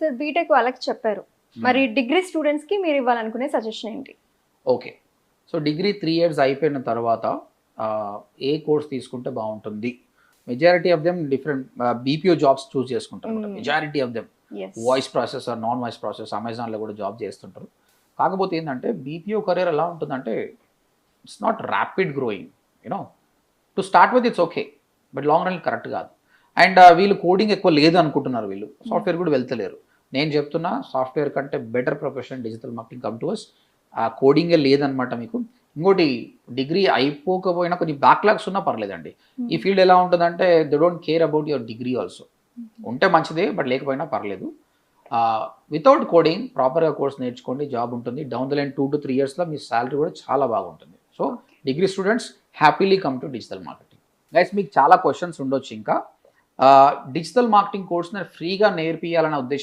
Sir BTech వాళ్ళకి చెప్పారు, మరి డిగ్రీ స్టూడెంట్స్ కి మీరు ఇవ్వాలనుకునే సజెషన్ ఏంటి? ఓకే. సో డిగ్రీ 3 ఇయర్స్ అయిపోయిన తర్వాత ఏ కోర్స్ తీసుకుంటే బాగుంటుంది? Majority of them different BPO jobs choose చేసుకుంటారు. Majority of them voice processor, non voice process, అమెజాన్లో కూడా జాబ్ చేస్తుంటారు. కాకపోతే ఏంటంటే బీపీఓ కెరీర్ ఎలా ఉంటుందంటే it's not rapid growing, you know. To start with its okay, but long run correct కాదు. And వీళ్ళు కోడింగ్ ఎక్కువ లేదు అనుకుంటున్నారు, వీళ్ళు సాఫ్ట్వేర్ కూడా వెళ్తలేరు. నేను చెప్తున్నా సాఫ్ట్వేర్ కంటే better profession digital marketing come to us. ఆ కోడింగే లేదనమాట మీకు. ఇంకోటి డిగ్రీ అయిపోకపోయినా కొన్ని బ్యాక్లాగ్స్ ఉన్నా పర్లేదండి. ఈ ఫీల్డ్ ఎలా ఉంటుందంటే they don't care about your degree also. ఉంటే మంచిదే, బట్ లేకపోయినా పర్లేదు. వితౌట్ కోడింగ్ ప్రాపర్గా కోర్స్ నేర్చుకోండి, జాబ్ ఉంటుంది. డౌన్ ద లైన్ 2 to 3 ఇయర్స్లో మీ శాలరీ కూడా చాలా బాగుంటుంది. So degree students happily come to digital marketing. Guys మీకు చాలా క్వశ్చన్స్ ఉండొచ్చు ఇంకా. డిజిటల్ మార్కెటింగ్ కోర్స్ని ఫ్రీగా నేర్పియాలనే ఉద్దేశం